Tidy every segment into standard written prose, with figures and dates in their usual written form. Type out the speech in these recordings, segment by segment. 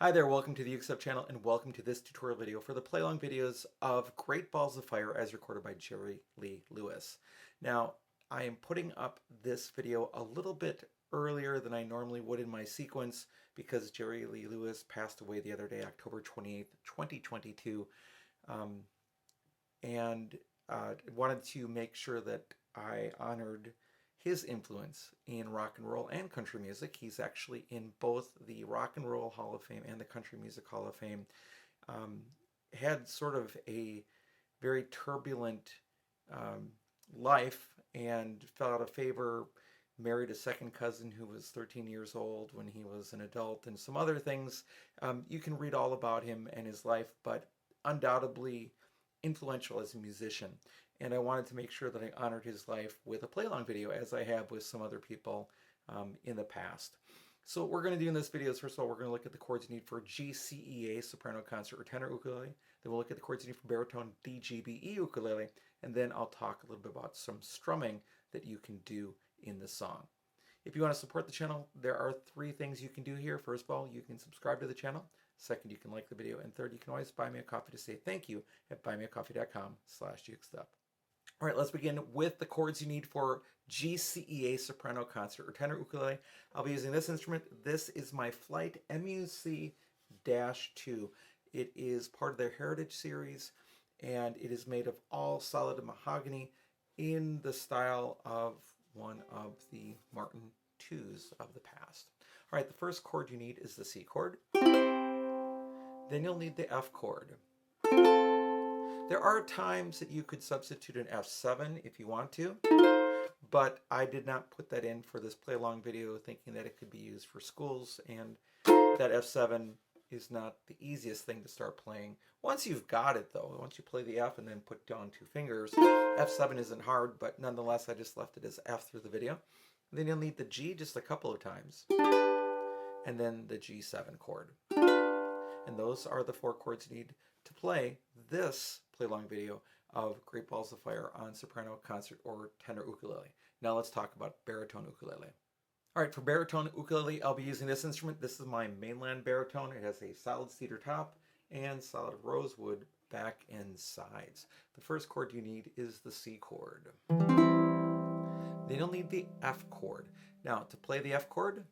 Hi there, welcome to the UkeStuff channel and welcome to this tutorial video for the play-along videos of Great Balls of Fire as recorded by Jerry Lee Lewis. Now, I am putting up this video a little bit earlier than I normally would in my sequence because Jerry Lee Lewis passed away the other day, October 28th, 2022, and wanted to make sure that I honored his influence in rock and roll and country music. He's actually in both the Rock and Roll Hall of Fame and the Country Music Hall of Fame. Had sort of a very turbulent life and fell out of favor, married a second cousin who was 13 years old when he was an adult, and some other things. You can read all about him and his life, but undoubtedly influential as a musician. And I wanted to make sure that I honored his life with a play-along video, as I have with some other people in the past. So what we're going to do in this video is, first of all, we're going to look at the chords you need for GCEA soprano concert or tenor ukulele. Then we'll look at the chords you need for baritone DGBE ukulele. And then I'll talk a little bit about some strumming that you can do in the song. If you want to support the channel, there are 3 things you can do here. First of all, you can subscribe to the channel. Second, you can like the video. And third, you can always buy me a coffee to say thank you at buymeacoffee.com/UkeStuff. All right, let's begin with the chords you need for GCEA soprano concert or tenor ukulele. I'll be using this instrument. This is my Flight MUC-2. It is part of their Heritage series, and it is made of all solid mahogany in the style of one of the Martin IIs of the past. All right, the first chord you need is the C chord. Then you'll need the F chord. There are times that you could substitute an F7 if you want to, but I did not put that in for this play-along video, thinking that it could be used for schools, and that F7 is not the easiest thing to start playing. Once you've got it though, once you play the F and then put down 2 fingers, F7 isn't hard, but nonetheless I just left it as F through the video. And then you'll need the G just a couple of times, and then the G7 chord. And those are the 4 chords you need to play this play-along video of Great Balls of Fire on soprano concert or tenor ukulele. Now let's talk about baritone ukulele. All right, for baritone ukulele, I'll be using this instrument. This is my mainland baritone. It has a solid cedar top and solid rosewood back and sides. The first chord you need is the C chord. Then you'll need the F chord. Now, to play the F chord,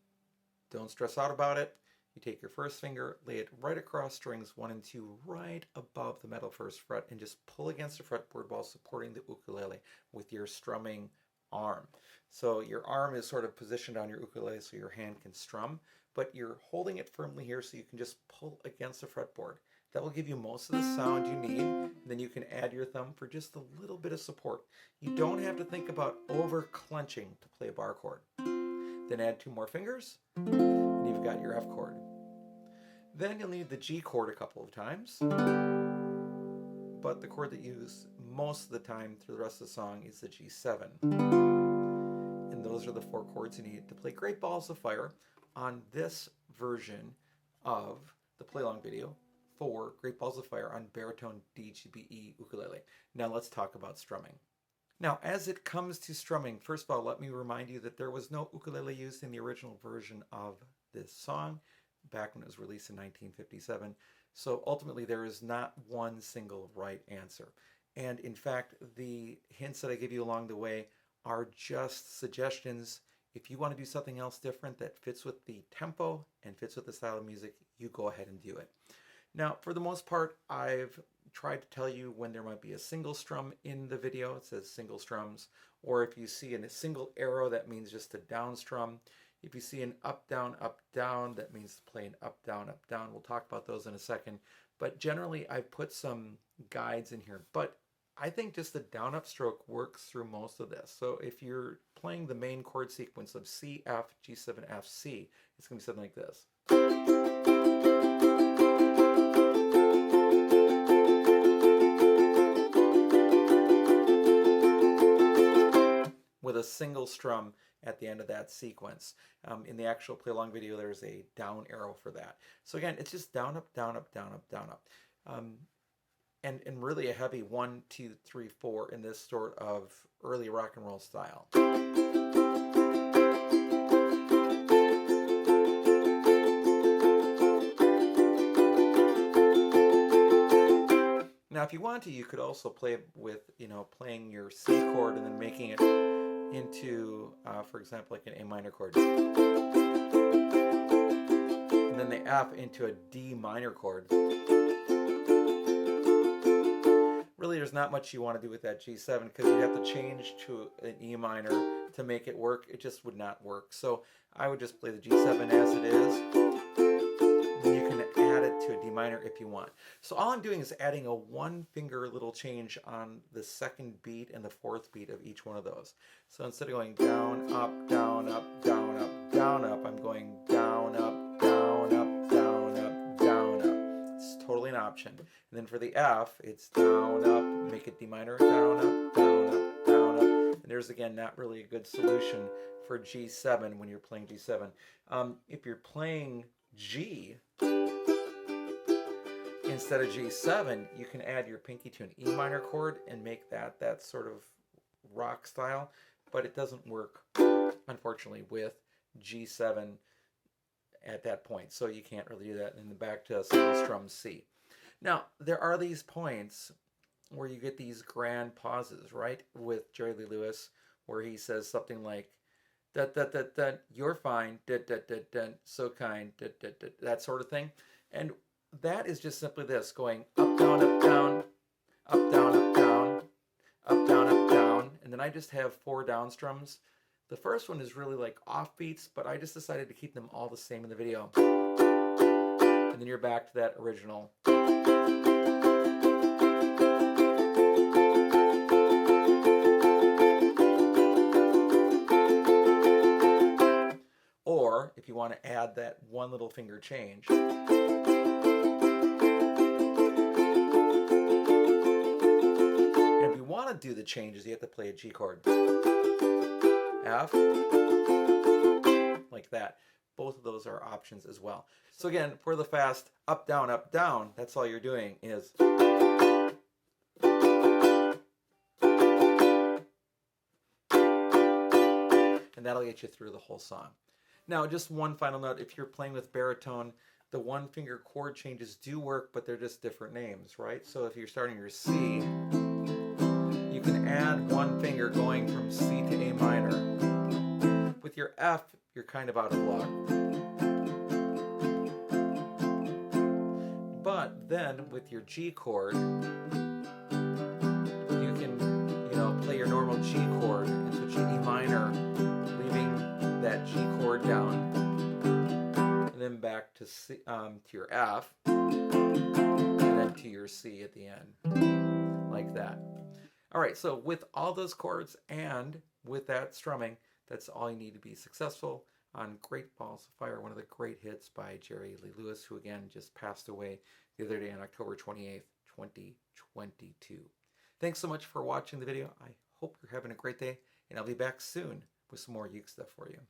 don't stress out about it. You take your first finger, lay it right across strings 1 and 2, right above the metal 1st fret, and just pull against the fretboard while supporting the ukulele with your strumming arm. So your arm is sort of positioned on your ukulele so your hand can strum, but you're holding it firmly here so you can just pull against the fretboard. That will give you most of the sound you need. And then you can add your thumb for just a little bit of support. You don't have to think about over clenching to play a bar chord. Then add 2 more fingers, and you've got your F chord. Then you'll need the G chord a couple of times, but the chord that you use most of the time through the rest of the song is the G7. And those are the 4 chords you need to play Great Balls of Fire on this version of the play-along video for Great Balls of Fire on baritone DGBE ukulele. Now let's talk about strumming. Now, as it comes to strumming, first of all, let me remind you that there was no ukulele used in the original version of this song back when it was released in 1957. So ultimately there is not one single right answer. And in fact, the hints that I give you along the way are just suggestions. If you want to do something else different that fits with the tempo and fits with the style of music, you go ahead and do it. Now, for the most part, I've tried to tell you when there might be a single strum in the video. It says single strums. Or if you see a single arrow, that means just a down strum. If you see an up, down, that means playing up, down, up, down. We'll talk about those in a second. But generally, I've put some guides in here. But I think just the down, up stroke works through most of this. So if you're playing the main chord sequence of C, F, G7, F, C, it's going to be something like this. With a single strum at the end of that sequence. In the actual play-along video, there's a down arrow for that. So again, it's just down, up, down, up, down, up, down, up. And really a heavy 1, 2, 3, 4 in this sort of early rock and roll style. if you want to, you could also play with, playing your C chord and then making it into, for example, like an A minor chord. And then the F into a D minor chord. Really, there's not much you want to do with that G7 because you'd have to change to an E minor to make it work. It just would not work. So I would just play the G7 as it is. And you can add it to a D minor if you want. So all I'm doing is adding a one-finger little change on the second beat and the fourth beat of each one of those. So instead of going down, up, down, up, down, up, down, up, I'm going down, up, down, up, down, up, down, up. It's totally an option. And then for the F, it's down, up, make it D minor, down, up, down, up, down, up. And there's, again, not really a good solution for G7 when you're playing G7. If you're playing G instead of G7, you can add your pinky to an E minor chord and make that sort of rock style, but it doesn't work, unfortunately, with G7 at that point, so you can't really do that. And then back to a single strum C. Now, there are these points where you get these grand pauses, right, with Jerry Lee Lewis, where he says something like, "Dut, dut, dut, dut, you're fine, dut, dut, dut, dut, so kind, dut, dut, dut," that sort of thing. And that is just simply this, going up, down, up, down, up, down, up, down, up, down, up, down. And then I just have 4 down strums. The first one is really like offbeats, but I just decided to keep them all the same in the video. And then you're back to that original. Or if you want to add that one little finger change, want to do the changes, you have to play a G chord. F, like that. Both of those are options as well. So again, for the fast up, down, that's all you're doing is. And that'll get you through the whole song. Now, just one final note, if you're playing with baritone, the one finger chord changes do work, but they're just different names, right? So if you're starting your C, you can add one finger going from C to A minor. With your F, you're kind of out of luck. But then with your G chord, you can, play your normal G chord and switch to E minor, leaving that G chord down, and then back to C, to your F, and then to your C at the end, like that. All right, so with all those chords and with that strumming, that's all you need to be successful on Great Balls of Fire, one of the great hits by Jerry Lee Lewis, who again just passed away the other day on October 28th, 2022. Thanks so much for watching the video. I hope you're having a great day, and I'll be back soon with some more Uke stuff for you.